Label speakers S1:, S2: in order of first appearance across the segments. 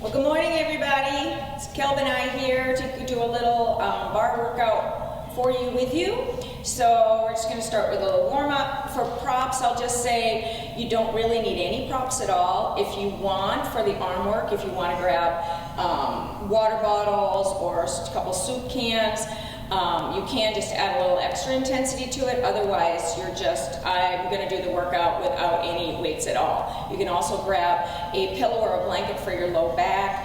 S1: Well, good morning, everybody. It's Kelvin I here to do a little bar workout for you with you. So we're just going to start with a little warm-up. For props, I'll just say you don't really need any props at all. If you want, for the arm work, if you want to grab water bottles or a couple soup cans, you can just add a little extra intensity to it. Otherwise, I'm going to do the workout without any weights at all. You can also grab a pillow or a blanket for your low back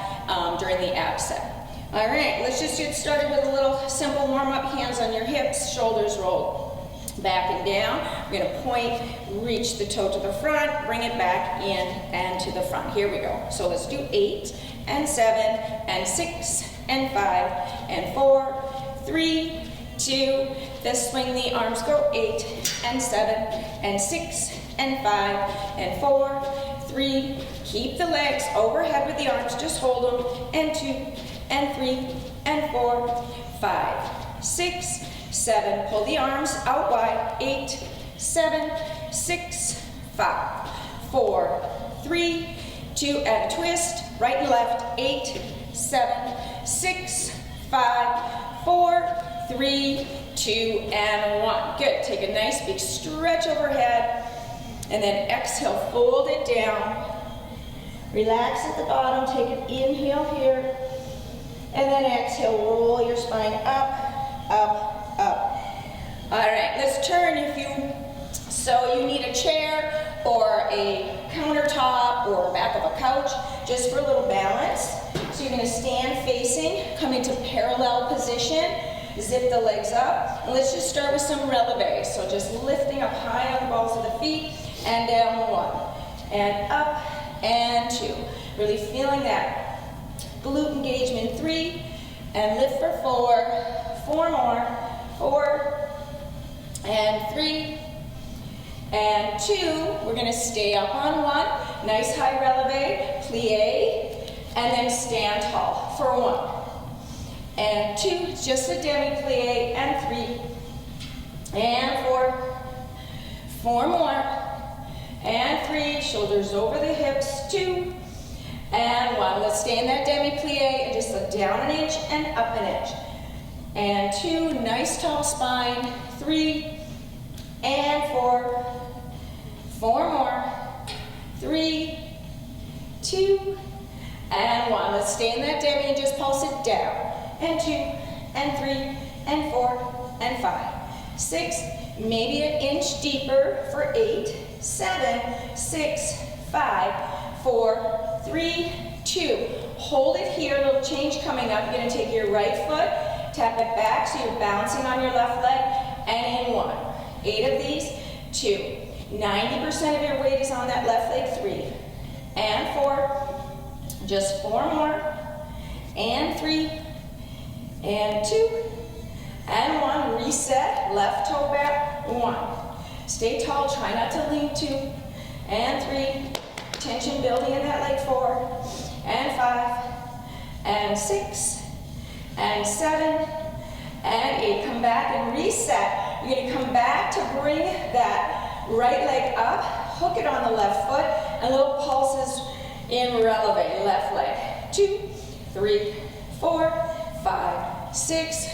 S1: during the ab set. All right, let's just get started with a little simple warm-up. Hands on your hips, shoulders rolled back and down. We're going to point, reach the toe to the front, bring it back in and to the front. Here we go. So let's do 8 and 7 and 6 and 5 and 4, 3, 2. Let's swing the arms. Go 8 and 7 and 6 and 5 and 4, 3. Keep the legs overhead with the arms. Just hold them. And 2 and 3 and 4, 5, 6, 7. Pull the arms out wide. 8, 7, 6, 5, 4, 3, 2. And a twist. Right and left. 8, 7, 6, 5, 4, 3, 2, and 1. Good. Take a nice big stretch overhead. And then exhale, fold it down. Relax at the bottom. Take an inhale here. And then exhale, roll your spine up, up, up. All right, let's turn so you need a chair or a countertop or back of a couch just for a little balance. So you're gonna stand facing, come into parallel position, zip the legs up. And let's just start with some releve. So just lifting up high on the balls of the feet and down 1 and up and 2. Really feeling that glute engagement. 3 and lift for 4. 4 more. 4 and 3 and 2. We're going to stay up on 1. Nice high releve, plie, and then stand tall for 1 and 2. Just a demi plie and 3 and 4. 4 more and 3. Shoulders over the hips. 2 and 1. Let's stay in that demi plie and just look down an inch and up an inch. And 2. Nice tall spine. 3 and 4. 4 more. 3, 2, and 1. Let's stay in that demi and just pulse it down. And 2 and 3 and 4 and 5, 6. Maybe an inch deeper for 8, 7, 6, 5, 4, 3, 2. Hold it here. A little change coming up. You're going to take your right foot, tap it back so you're bouncing on your left leg, and in 1. 8 of these. 2. 90% of your weight is on that left leg. 3 and 4. Just 4 more. And 3 and 2 and 1. Reset. Left toe back. 1. Stay tall. Try not to lean. 2 and 3. Tension building in that leg. 4 and 5 and 6 and 7 and 8. Come back and reset. You're going to come back to bring that right leg up, hook it on the left foot, and little pulses in releve, left leg. 2, 3, 4, 5, 6.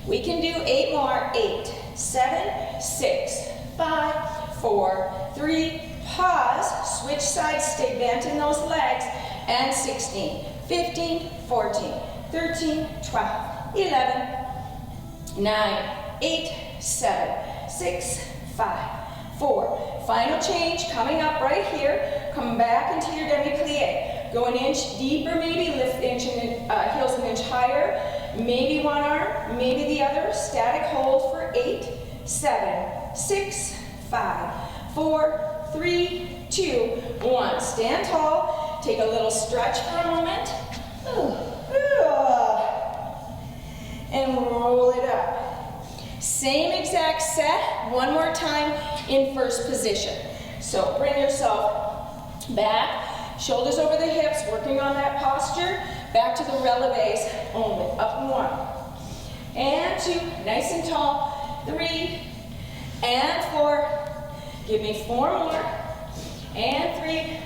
S1: We can do 8 more. 8, 7, 6, 5, 4, 3. Pause, switch sides, stay bent in those legs, and 16, 15, 14, 13, 12, 11, 9, 8, 7, 6, 5, 4. Final change coming up right here. Come back into your demi plie. Go an inch deeper, maybe lift heels an inch higher. Maybe one arm, maybe the other. Static hold for 8, 7, 6, 5, 4, 3, 2, 1. Stand tall. Take a little stretch for a moment. And roll it up. Same exact set. One more time in first position. So bring yourself back. Shoulders over the hips. Working on that posture. Back to the releves only. Up 1. And 2. Nice and tall. 3 and 4. Give me 4 more. And 3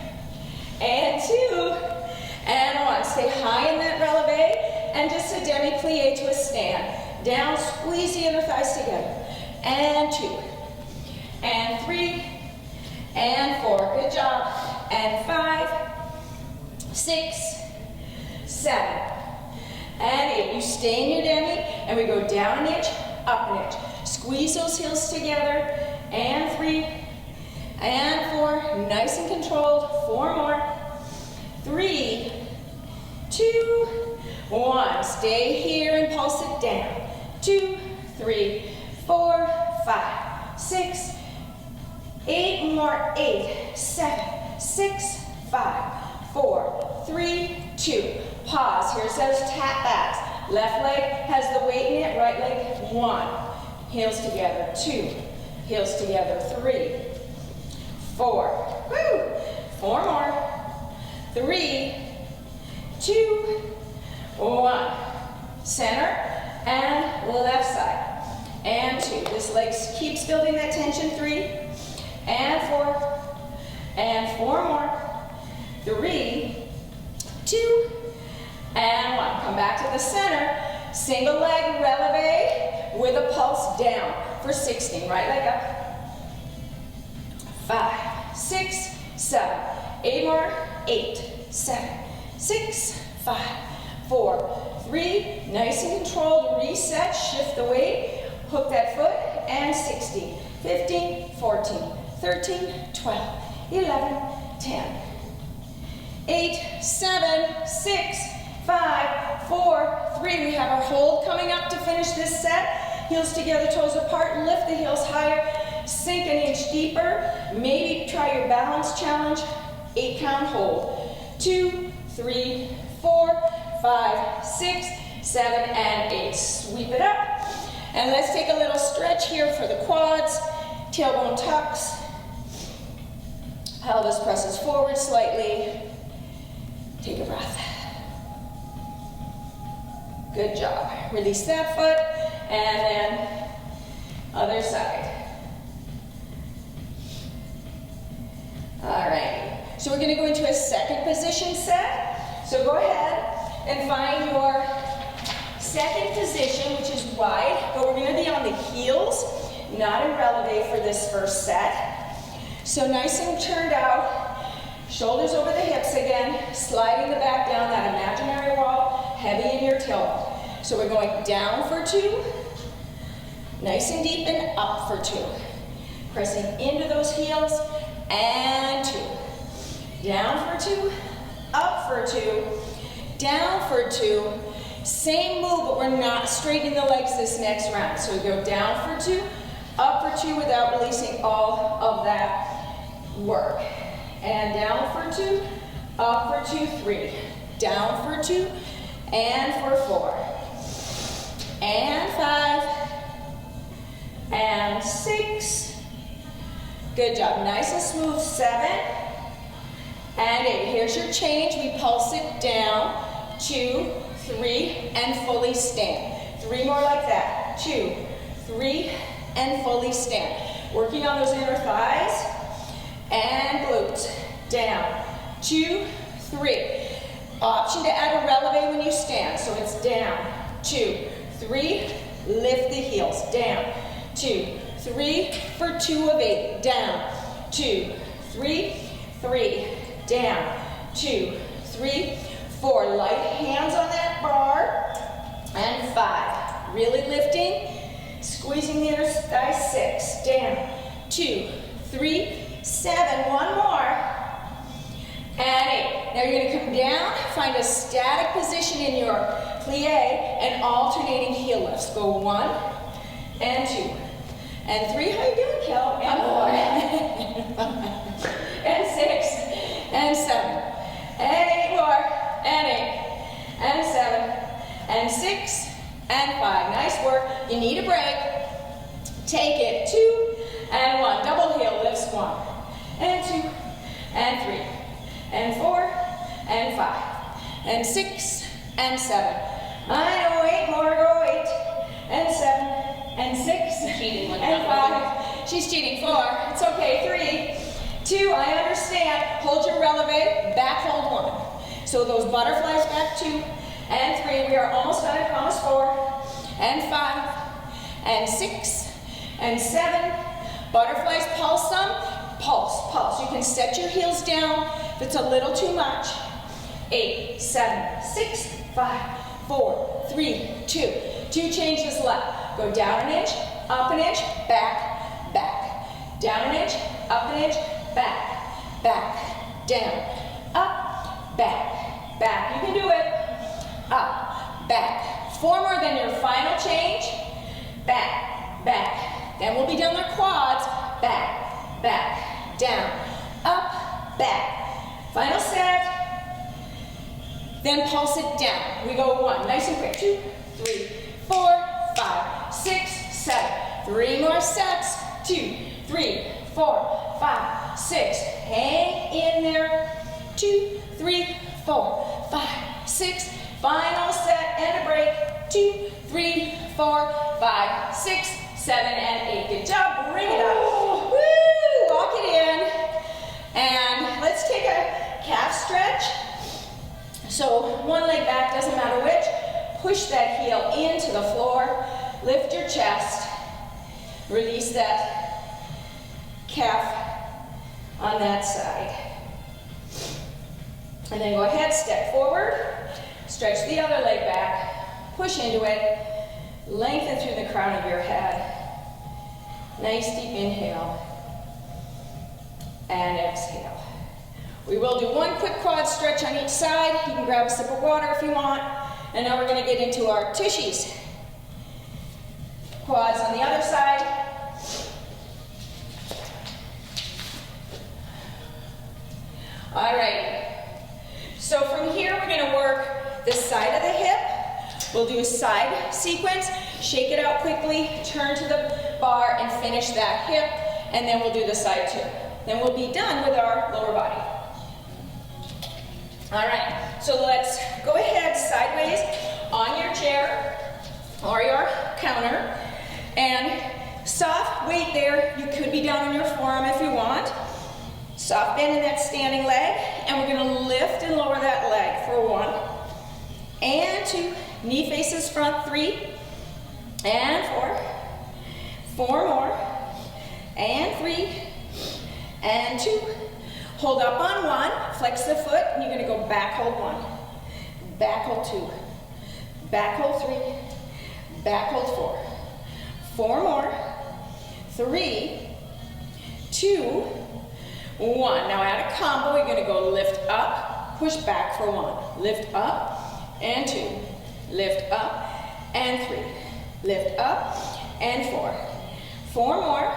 S1: and 2 and 1. stand. Down, squeeze the inner thighs together. And 2, and 3, and 4. Good job. And 5, 6, 7, and 8. You stay in your demi, and we go down an inch, up an inch. Squeeze those heels together. And 3, and 4. Nice and controlled. 4 more. 3, 2, 1. Stay here and pulse it down. 2, 3, 4, 5, 6, 8 more. 8, 7, 6, 5, 4, 3, 2. Pause. Here's those tap backs. Left leg has the weight in it. Right leg, 1. Heels together. 2. Heels together. 3, 4. Woo! 4 more. 3, 2, 1. Center and left side. And 2. This leg keeps building that tension. 3, and 4, and 4 more. 3, 2, and 1. Come back to the center. Single leg releve with a pulse down for 16. Right leg up. 5, 6, 7, 8 more. 8, 7, 6, 5, 4, 3. Nice and controlled. Reset. Shift the weight. Hook that foot. And 16, 15, 14, 13, 12, 11, 10. 8, 7, 6, 5, 4, 3. We have our hold coming up to finish this set. Heels together, toes apart. Lift the heels higher. Sink an inch deeper. Maybe try your balance challenge. 8 count hold. 2, 3, 4, 5, 6, 7, and 8. Sweep it up. And let's take a little stretch here for the quads. Tailbone tucks. Pelvis presses forward slightly. Take a breath. Good job. Release that foot, and then other side. All right. So we're going to go into a second position set. So go ahead and find your second position, which is wide, but we're going to be on the heels, not in releve for this first set. So nice and turned out, shoulders over the hips again, sliding the back down that imaginary wall, heavy in your tailbone. So we're going down for 2, nice and deep, and up for 2. Pressing into those heels, and 2. Down for 2, up for 2, down for 2. Same move, but we're not straightening the legs this next round. So we go down for 2, up for 2 without releasing all of that work. And down for 2, up for 2, 3. Down for 2, and for 4. And 5. And 6. Good job. Nice and smooth. 7. And 8. Here's your change. We pulse it down. 2, 3, and fully stand. 3 more like that. 2, 3, and fully stand. Working on those inner thighs and glutes. Down. 2, 3. Option to add a releve when you stand. So it's down. 2, 3. Lift the heels. Down. 2, 3 for 2 of 8. Down. 2, 3, 3. Down. 2, 3, 4. Light hands on that bar. And 5. Really lifting. Squeezing the inner thigh. 6. Down. 2, 3, 7. 1 more. And 8. Now you're going to come down, find a static position in your plie, and alternating heel lifts. Go 1 and 2 and 3. How you doing, Kel? And 4 and 6 and 7 and 8 more and 8 and 7 and 6 and 5. Nice work. You need a break. Take it. 2 and 1. Double heel lifts. 1 and 2 and 3. And 4, and 5, and 6, and 7. I know, 8 more, go 8, and 7, and 6,
S2: cheating
S1: and 5. She's cheating. 4, it's okay. 3, 2, I understand. Hold your releve, back hold 1. So those butterflies back 2, and 3. We are almost done, I promise. 4, and 5, and 6, and 7. Butterflies, pulse some, pulse, pulse. You can set your heels down if it's a little too much. 8, 7, 6, 5, 4, 3, 2. 2 changes left. Go down an inch, up an inch, back, back. Down an inch, up an inch, back, back, down, up, back, back. You can do it. Up, back. 4 more than your final change. Back, back. Then we'll be down their quads. Back, back, down, up, back. Final set. Then pulse it down. We go 1, nice and quick. 2, 3, 4, 5, 6, 7. 3 more sets. 2, 3, 4, 5, 6. Hang in there. 2, 3, 4, 5, 6. Final set and a break. 2, 3, 4, 5, 6, 7, and 8. Good job. Bring it up. Woo! Walk it in. And let's take a calf stretch. So one leg back, doesn't matter which. Push that heel into the floor. Lift your chest. Release that calf on that side. And then go ahead, step forward. Stretch the other leg back. Push into it. Lengthen through the crown of your head. Nice deep inhale. And exhale. We will do one quick quad stretch on each side. You can grab a sip of water if you want. And now we're going to get into our tushies. Quads on the other side. All right. So from here, we're going to work the side of the hip. We'll do a side sequence. Shake it out quickly. Turn to the bar and finish that hip. And then we'll do the side too. Then we'll be done with our lower body. All right, so let's go ahead sideways on your chair or your counter, and soft weight there. You could be down on your forearm if you want. Soft bend in that standing leg, and we're gonna lift and lower that leg for 1 and 2. Knee faces front, 3 and 4. 4 more and 3 and 2. Hold up on 1, flex the foot, and you're going to go back hold 1, back hold 2, back hold 3, back hold 4. 4 more, 3, 2, 1. Now add a combo. You're going to go lift up, push back for 1, lift up and 2, lift up and 3, lift up and 4. 4 more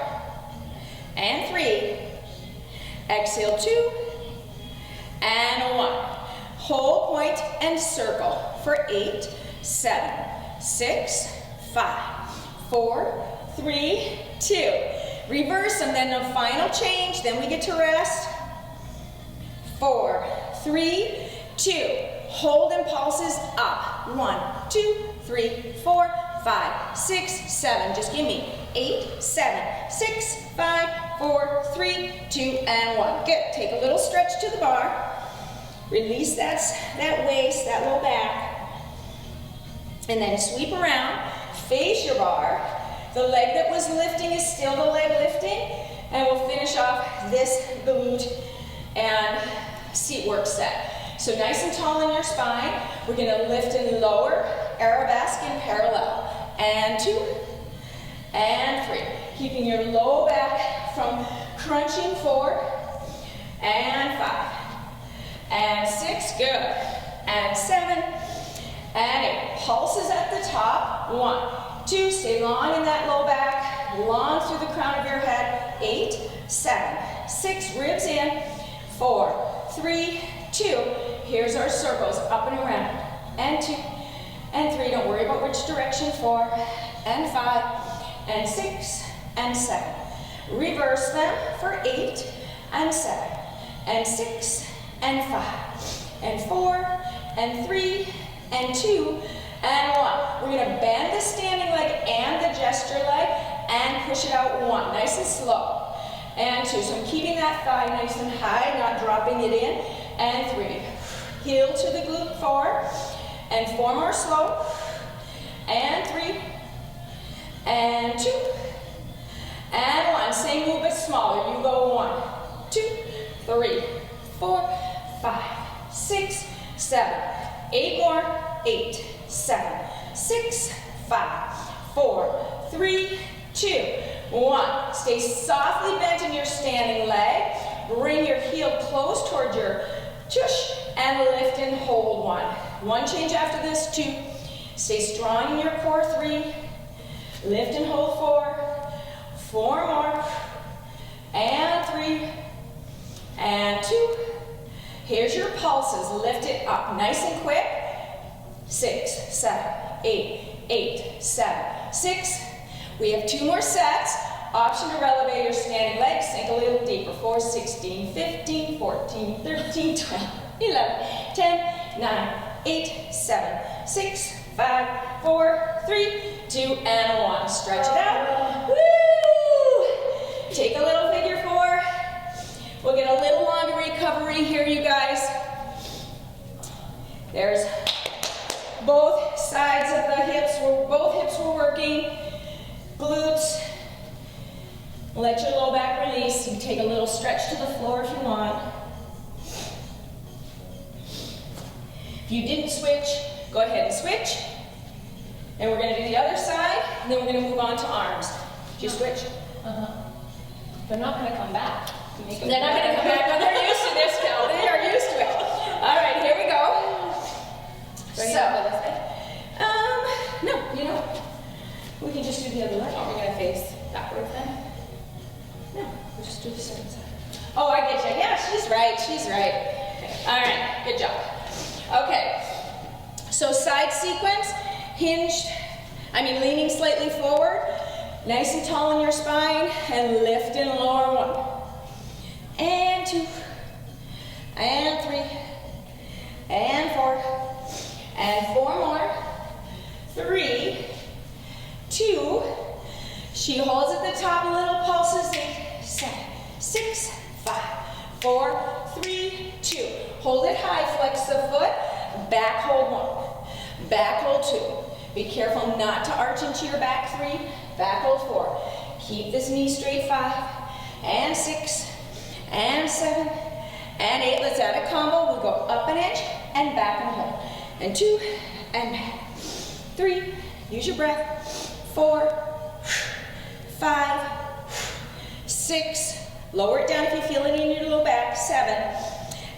S1: and 3. Exhale 2 and 1. Hold point and circle for 8, 7, 6, 5, 4, 3, 2. Reverse them, then the final change, then we get to rest. 4, 3, 2. Hold and pulses up. 1, 2, 3, 4, 5, 6, 7. Just give me 8, 7, 6, 5, 4, 3, 2, and 1. Good. Take a little stretch to the bar. Release that waist, that low back. And then sweep around. Face your bar. The leg that was lifting is still the leg lifting. And we'll finish off this glute and seat work set. So nice and tall in your spine. We're going to lift and lower. Arabesque in parallel. And 2 and 3. Keeping your low back from crunching. 4 and 5 and 6, good, and 7 and 8. Pulses at the top. 1, 2, stay long in that low back, long through the crown of your head. 8, 7, 6, ribs in. 4, 3, 2. Here's our circles, up and around, and 2 and 3. Don't worry about which direction. 4 and 5 and 6 and 7. Reverse them for 8 and 7 and 6 and 5 and 4 and 3 and 2 and 1. We're going to bend the standing leg and the gesture leg and push it out. 1, nice and slow, and 2. So I'm keeping that thigh nice and high, not dropping it in, and 3. Heel to the glute. 4 and 4 more slow, and 3 and 2, and 1. Same move but smaller. You go 1, 2, 3, 4, 5, 6, 7, 8 more. 8, 7, 6, 5, 4, 3, 2, 1. Stay softly bent in your standing leg. Bring your heel close toward your tush and lift and hold 1. 1 change after this, 2. Stay strong in your core, 3. Lift and hold 4. 4 more. And 3. And 2. Here's your pulses. Lift it up nice and quick. 6, 7, 8, 8, 7, 6. We have 2 more sets. Option to releve your standing legs. Sink a little deeper. 4, 16, 15, 14, 13, 12, 11, 10, 9, 8, 7, 6, 5, 4, 3, 2, and 1. Stretch it out. Woo! Take a little figure 4. We'll get a little longer recovery here, you guys. There's both sides of the hips. Both hips were working. Glutes. Let your low back release. You can take a little stretch to the floor if you want. If you didn't switch, go ahead and switch. And we're going to do the other side, and then we're going to move on to arms. Did you switch?
S2: They're not going to come back.
S1: They're not going to come back, but they're used to this, Kel. They are used to it. All right, here we go. No, you know, we can just do the other leg.
S2: Are we going to face backwards then?
S1: No, we'll just do the second side. Oh, I get you. Yeah, she's right. She's right. All right, good job. Okay, so side sequence, hinged, leaning slightly forward, nice and tall in your spine, and lift and lower 1, and 2, and 3, and 4, and 4 more, 3, 2, she holds at the top, little pulses, 8, 7, 6, 5, 4, 3, 2. Hold it high, flex the foot, back hold 1, back hold 2. Be careful not to arch into your back, 3, back hold 4. Keep this knee straight, 5, and 6, and 7, and 8. Let's add a combo. We'll go up an inch, and back and hold. And 2, and back. 3, use your breath. 4, 5, 6, lower it down if you feel it in your low back, 7,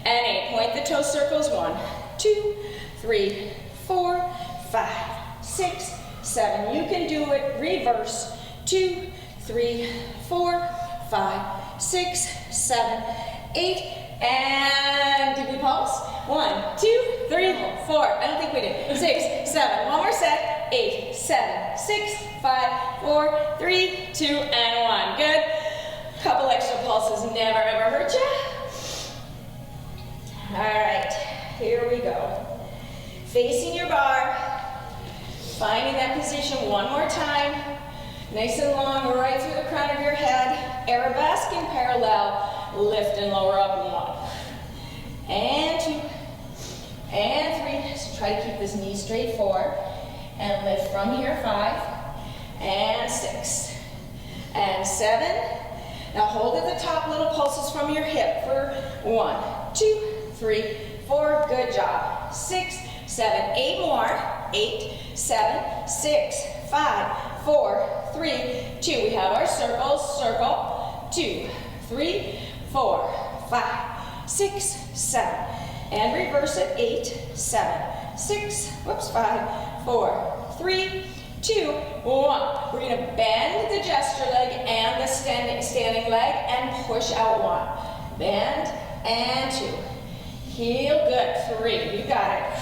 S1: and 8. Point the toe circles, 1, 2, 3, 4, 5, 6, 7. You can do it, reverse, 2, 3, 4, 5, 6, 7, 8, and did we pulse? 1, 2, 3, 4. I don't think we did. 6, 7. One more set. 8, 7, 6, 5, 4, 3, 2, and 1. Good. Couple extra pulses never ever hurt you. All right, here we go. Facing your bar, finding that position one more time. Nice and long, right through the crown of your head. Arabesque in parallel, lift and lower up 1. And 2, and 3. So try to keep this knee straight, 4. And lift from here, 5, and 6, and 7. Now hold at the top, little pulses from your hip for 1, 2, 3, 4. Good job. 6, 7, 8 more. 8, 7, 6, 5, 4, 3, 2. We have our circles. Circle. 2, 3, 4, 5, 6, 7. And reverse it. 8, 7, 6, 5, 4, 3, 2, 1. We're going to bend the gesture leg and the standing leg and push out 1. Bend and 2. Heel good. 3. You got it.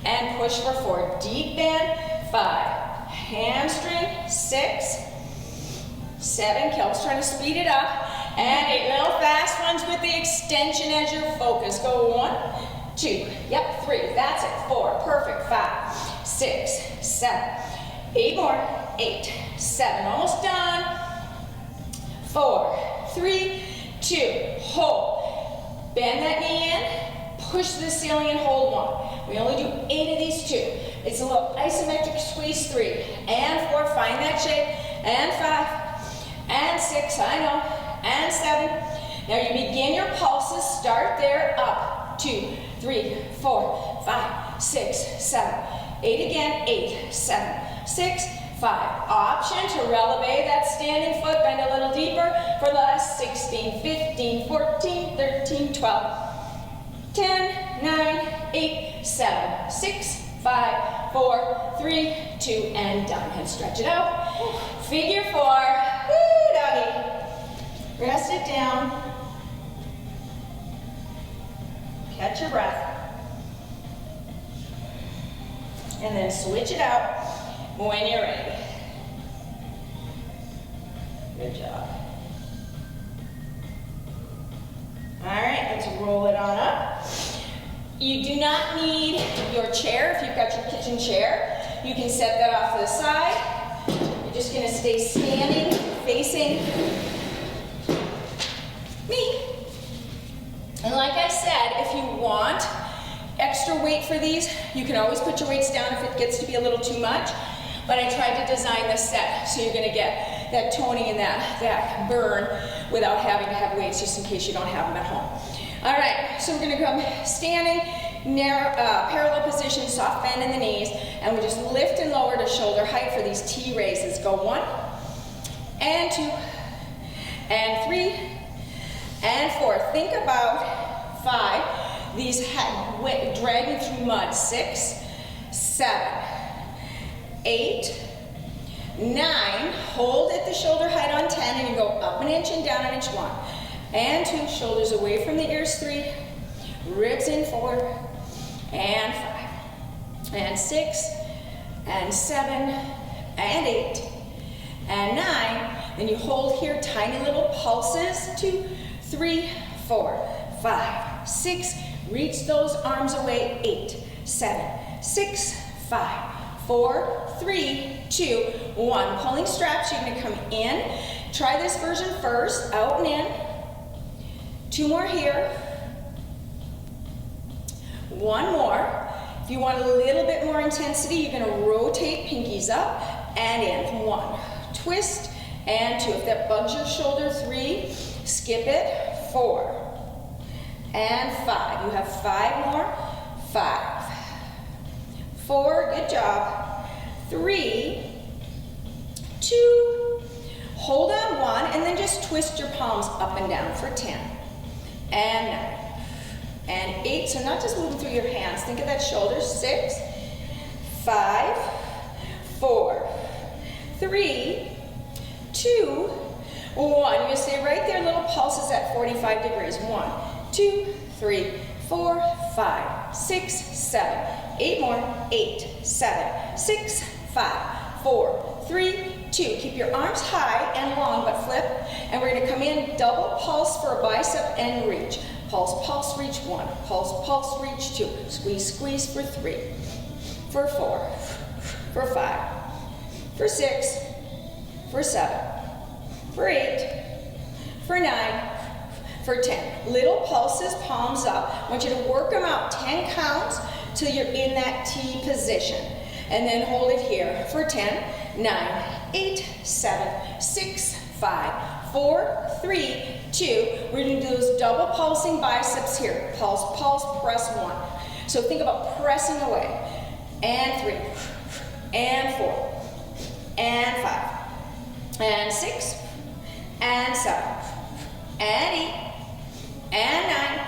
S1: And push for 4. Deep bend. 5. Hamstring. 6. 7. Kel's trying to speed it up. And 8. Little fast ones with the extension as your focus. Go 1, 2. Yep. 3. That's it. 4. Perfect. 5, 6, 7. 8 more. 8, 7. Almost done. 4, 3, 2. Hold. Bend that knee in. Push to the ceiling and hold 1. We only do 8 of these 2. It's a little isometric squeeze. 3 and 4, find that shape, and 5 and 6, I know, and 7. Now you begin your pulses, start there, up, 2, 3, 4, 5, 6, 7, 8 again, 8, 7, 6, 5. Option to releve that standing foot, bend a little deeper for the last 16, 15, 14, 13, 12, 10, 9, 8, 7, 6, 5, 4, 3, 2, and done. And stretch it out. Figure 4. Woo, doggy. Rest it down. Catch your breath. And then switch it out when you're ready. Good job. All right, let's roll it on up. You do not need your chair. If you've got your kitchen chair, you can set that off to the side. You're just gonna stay standing, facing me. And like I said, if you want extra weight for these, you can always put your weights down if it gets to be a little too much. But I tried to design this set so you're gonna get that toning and that burn without having to have weights, just in case you don't have them at home. All right, so we're gonna come standing, narrow, parallel position, soft bend in the knees, and we just lift and lower to shoulder height for these T raises. Go 1, and 2, and 3, and 4. Think about 5. These dragging through mud. 6, 7, 8, 9. Hold at the shoulder height on 10, and you go up an inch and down an inch. 1, and 2. Shoulders away from the ears. 3. Ribs in. 4, and 5, and 6, and 7, and 8, and 9. Then you hold here, tiny little pulses. 2, 3, 4, 5, 6. Reach those arms away. 8, 7, 6, 5, 4, 3, 2, 1. Pulling straps, you're gonna come in. Try this version first, out and in. 2 more here. 1 more. If you want a little bit more intensity, you're gonna rotate pinkies up and in. 1, twist, and 2. If that bugs your shoulder, 3, skip it. 4, and 5. You have 5 more. 5, 4, good job. 3, 2, hold on 1, and then just twist your palms up and down for 10, and 9, and 8. So not just moving through your hands, think of that shoulder. 6, 5, 4, 3, 2, 1. You're gonna stay right there, little pulses at 45 degrees. 1, 2, 3, 4, 5, 6, 7, 8 more. 8, 7, 6, 5, 4, 3, 2. Keep your arms high and long, but flip. And we're gonna come in, double pulse for a bicep and reach. Pulse, pulse, reach. 1, pulse, pulse, reach. 2. Squeeze, squeeze for 3, for 4, for 5, for 6, for 7, for 8, for 9, for 10. Little pulses, palms up. I want you to work them out 10 counts till you're in that T position. And then hold it here for 10, 9, 8, 7, 6, 5, 4, 3, 2. We're gonna do those double pulsing biceps here. Pulse, pulse, press 1. So think about pressing away. And 3, and 4, and 5, and 6, and 7, and 8, and 9,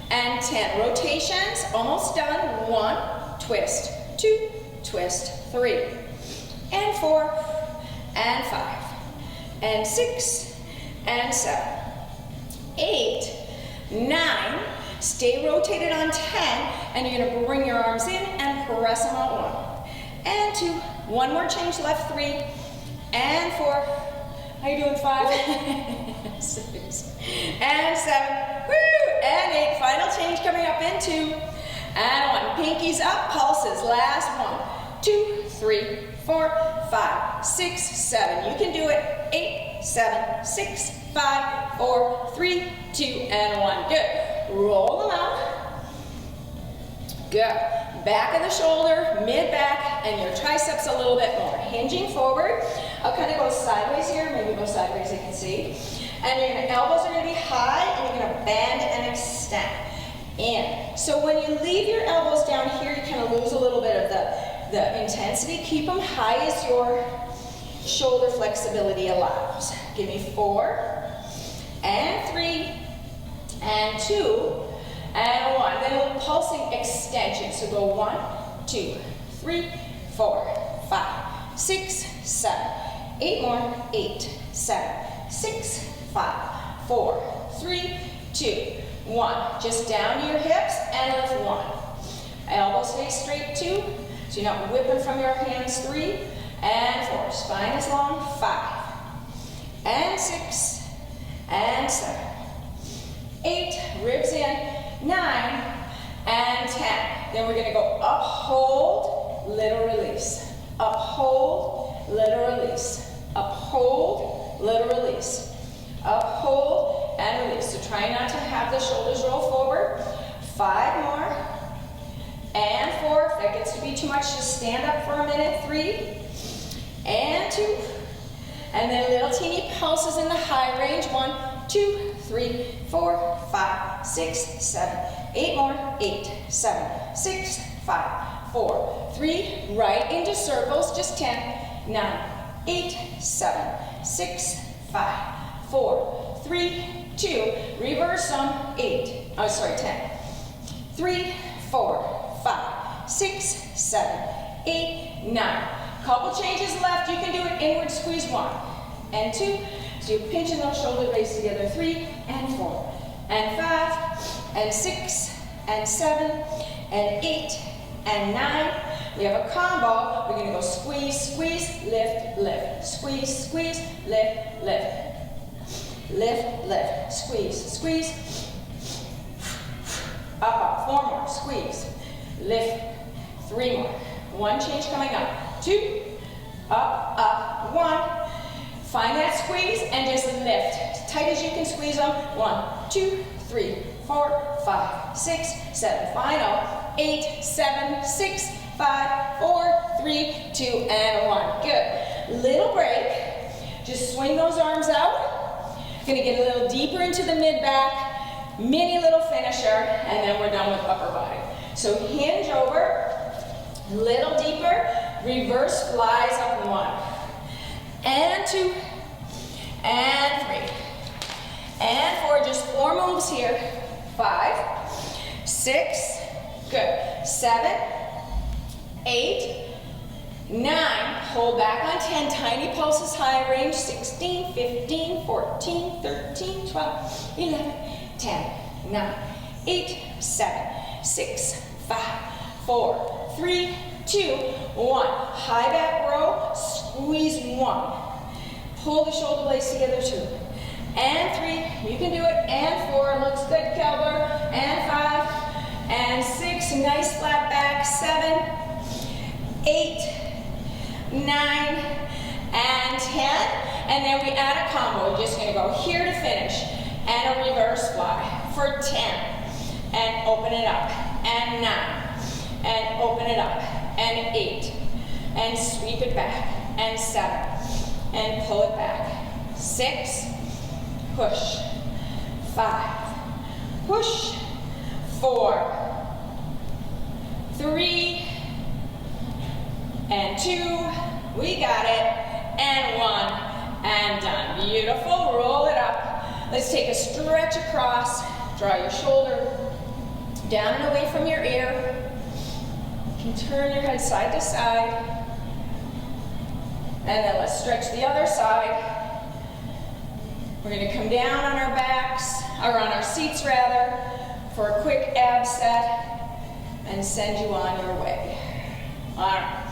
S1: and 10. Rotations, almost done. 1, twist, 2, twist, 3, and 4, and 5, and 6, and 7, 8, 9. Stay rotated on 10, and you're gonna bring your arms in and press them out. 1, and 2. 1 more change left. 3, and 4. How you doing? 5, 6, and 7, woo, and 8. Final change coming up in 2, and 1. Pinkies up, pulses. Last 1, 2, 3, 4, 5, 6, 7. You can do it. 8, 7, 6, 5, 4, 3, 2, and 1. Good. Roll them out. Good. back of the shoulder, mid-back, and your triceps a little bit more. Hinging forward. I'll kind of go sideways here, maybe go sideways, you can see. And your elbows are going to be high, and you're going to bend and extend. In. So when you leave your elbows down here, you kind of lose a little bit of the intensity. Keep them high as your shoulder flexibility allows. Give me 4, and 3, and 2, and 1. Then a little pulsing extension. So go 1, 2, 3, 4, 5, 6, 7, 8 more, 8, 7, 6, 5, 4, 3, 2, 1. Just down to your hips and lift 1. Elbows face straight 2. So you're not whipping from your hands. 3 and 4. Spine is long. 5 and 6 and 7, 8. Ribs in. 9 and 10. Then we're going to go up, hold, little release. Up, hold, little release. Up, hold, little release. Up, hold, and release. So try not to have the shoulders roll forward. 5 more. And 4. If that gets to be too much, just stand up for a minute. 3. And 2. And then little teeny pulses in the high range. 1, 2, 3, 4, 5, 6, 7, 8 more. 8, 7, 6, 5, 4, 3. Right into circles. Just 10, 9, 8, 7, 6, 5, 4, 3, 2, reverse them, 8, oh sorry, 10, 3, 4, 5, 6, 7, 8, 9. Couple changes left. You can do it inward squeeze. 1 and 2. So you're pinching those shoulder blades together. 3 and 4 and 5 and 6 and 7 and 8 and 9. We have a combo. We're going to go squeeze, squeeze, lift, lift. Squeeze, squeeze, lift, lift. Lift, lift, squeeze, squeeze. Up, up. 4 more. Squeeze, lift. 3 more. 1 change coming up. 2, up, up. 1. Find that squeeze and just lift. As tight as you can squeeze them. 1, 2, 3, 4, 5, 6, 7. Final. 8, 7, 6, 5, 4, 3, 2, and 1. Good. Little break. Just swing those arms out. Gonna get a little deeper into the mid-back, mini little finisher, and then we're done with upper body. So hinge over, little deeper, reverse flies up. 1, and 2, and 3, and 4. Just 4 moves here. 5, 6, good. 7, 8, 9, hold back on 10, tiny pulses, high range. 16, 15, 14, 13, 12, 11, 10, 9, 8, 7, 6, 5, 4, 3, 2, 1. High back row, squeeze 1. Pull the shoulder blades together. 2, and 3, you can do it. And 4, looks good, Kelber. And 5, and 6, nice flat back. 7, 8, 9, and 10, and then we add a combo. We're just going to go here to finish, and a reverse fly for 10, and open it up, and 9, and open it up, and 8, and sweep it back, and 7, and pull it back. 6, push, 5, push, 4, 3, and 2, we got it, and 1, and done. Beautiful, roll it up. Let's take a stretch across, draw your shoulder down and away from your ear. You can turn your head side to side. And then let's stretch the other side. We're gonna come down on our backs, or on our seats rather, for a quick ab set, and send you on your way. All right.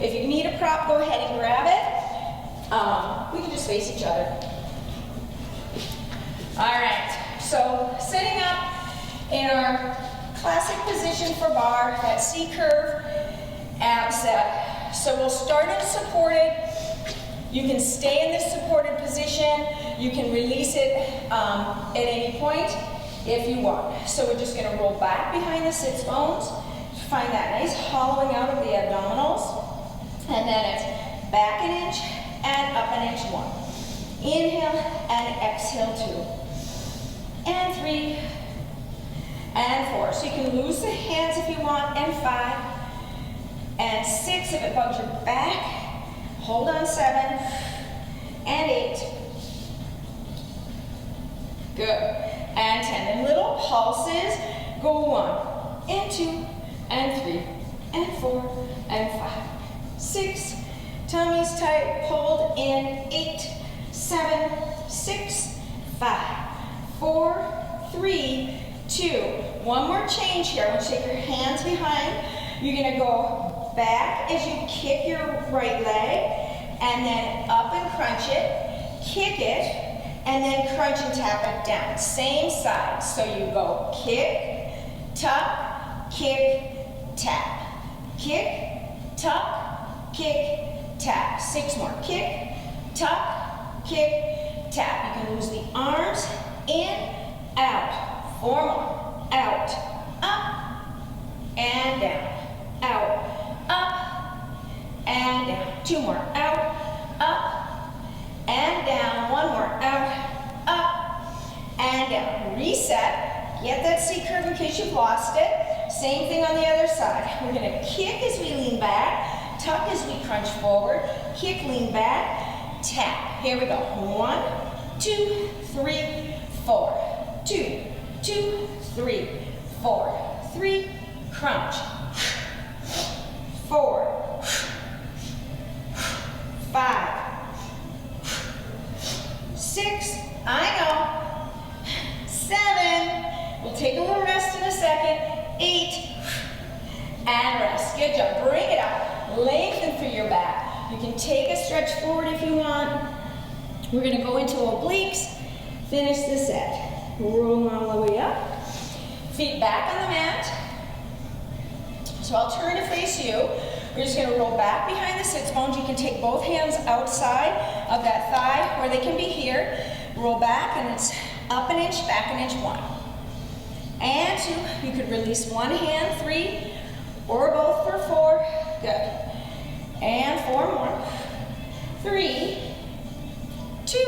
S1: If you need a prop, go ahead and grab it. We can just face each other. All right, so sitting up in our classic position for bar, that C-curve ab set. So we'll start it supported. You can stay in this supported position. You can release it at any point if you want. So we're just gonna roll back behind the sits bones. Find that nice hollowing out of the abdominals. And then it's back an inch and up an inch. 1. Inhale and exhale 2. And 3. And 4. So you can lose the hands if you want. And 5. And 6 if it bugs your back. Hold on. 7. And 8. Good. And 10. And little pulses. Go 1 and 2 and 3 and 4 and 5. 6. Tummy's tight. Hold in. 8, 7, 6, 5, 4, 3, 2. One more change here. I want you to take your hands behind. You're going to go back as you kick your right leg, and then up and crunch it, kick it, and then crunch and tap it down. Same side. So you go kick, tuck, kick, tap. Kick, tuck, kick, tap. 6 more. Kick, tuck, kick, tap. You can lose the arms. In, out. 4 more. Out, up, and down. Out, up, and down. 2 more. Out, up, and down. 1 more. Out, up, and down. Reset. Get that C curve in case you've lost it. Same thing on the other side. We're going to kick as we lean back, tuck as we crunch forward, kick, lean back, tap. Here we go. 1, 2, 3, 4. 2, 2, 3, 4. 3, crunch. 4, 5, 6, I know, 7, we'll take a little rest in a second, 8, and rest. Good job. Bring it up. Lengthen through your back. You can take a stretch forward if you want. We're going to go into obliques. Finish the set. Roll all the way up. Feet back on the mat. So I'll turn to face you. We're just going to roll back behind the sits bones. You can take both hands outside of that thigh, or they can be here. Roll back, and it's up an inch, back an inch. 1. And 2. You could release one hand. 3, or both for 4. Good. And 4 more. 3, 2,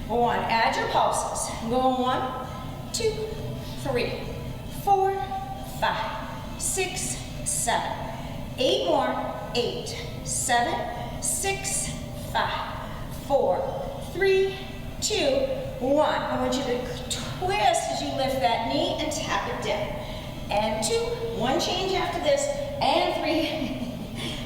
S1: 1. Add your pulses. Go 1, 2, 3, 4, 5, 6, 7, 8 more. 8, 7, 6, 5, 4, 3, 2, 1. I want you to twist as you lift that knee and tap it down. And 2. 1 change after this. And 3.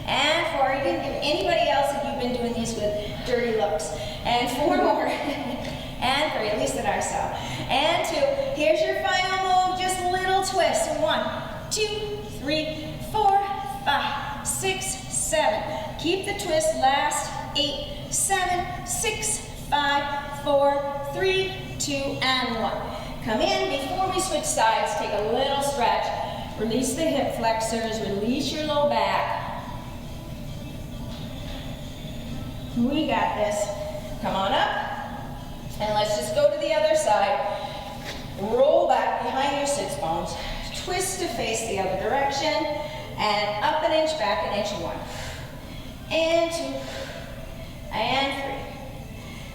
S1: And 4. You didn't give anybody else that you've been doing these with dirty looks. And 4 more. And 3, at least that I saw. And 2. Here's your final move. Just a little twist. 1, 2, 3, 4, 5, 6, 7. Keep the twist. Last. 8, 7, 6, 5, 4, 3, 2, and 1. Come in. Before we switch sides, take a little stretch. Release the hip flexors. Release your low back. We got this. Come on up. And let's just go to the other side. Roll back behind your sits bones. Twist to face the other direction. And up an inch, back an inch. 1. And 2. And 3.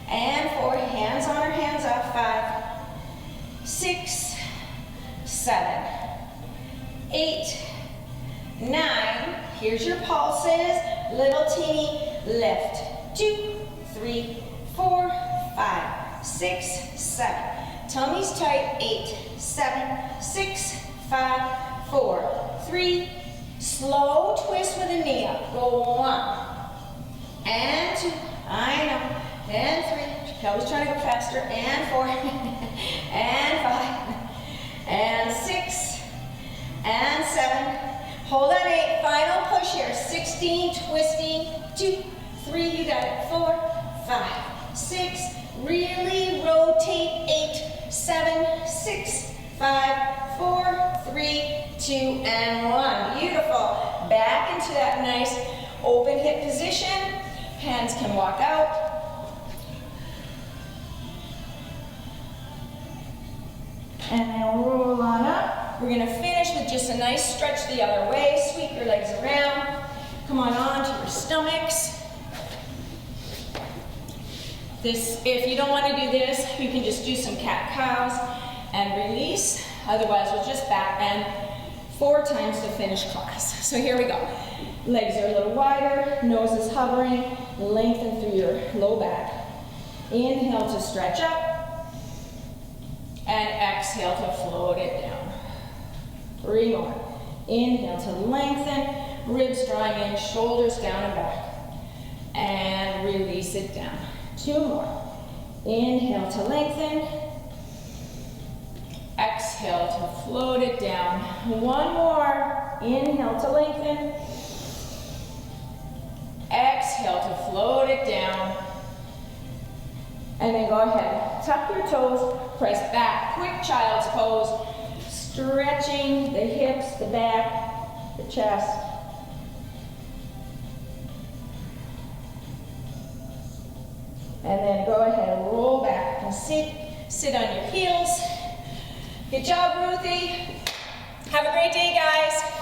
S1: And 4. Hands on or hands off. 5, 6, 7, 8, 9. Here's your pulses. Little teeny lift. 2, 3, 4, 5, 6, 7. Tummy's tight. 8, 7, 6, 5, 4, 3. Slow twist with a knee up. Go 1. And 2. I know. And 3. I was trying to go faster. And 4. And 5. And 6. And 7. Hold on 8. Final push here. 16. Twisting. 2, 3. You got it. 4, 5, 6. Really rotate. 8, 7, 6, 5, 4, 3, 2, and 1. Beautiful. Back into that nice open hip position. Hands can walk out. And then roll on up. We're gonna finish with just a nice stretch the other way. Sweep your legs around. Come on to your stomachs. If you don't want to do this, you can just do some cat-cows and release. Otherwise, we'll just back bend 4 times to finish class. So here we go. Legs are a little wider, nose is hovering, lengthen through your low back. Inhale to stretch up, and exhale to float it down. 3 more. Inhale to lengthen, ribs drawing in, shoulders down and back. And release it down. 2 more. Inhale to lengthen. Exhale to float it down. 1 more. Inhale to lengthen. Exhale to float it down. And then go ahead. Tuck your toes. Press back. Quick child's pose. Stretching the hips, the back, the chest. And then go ahead and roll back and sit on your heels. Good job, Ruthie. Have a great day, guys.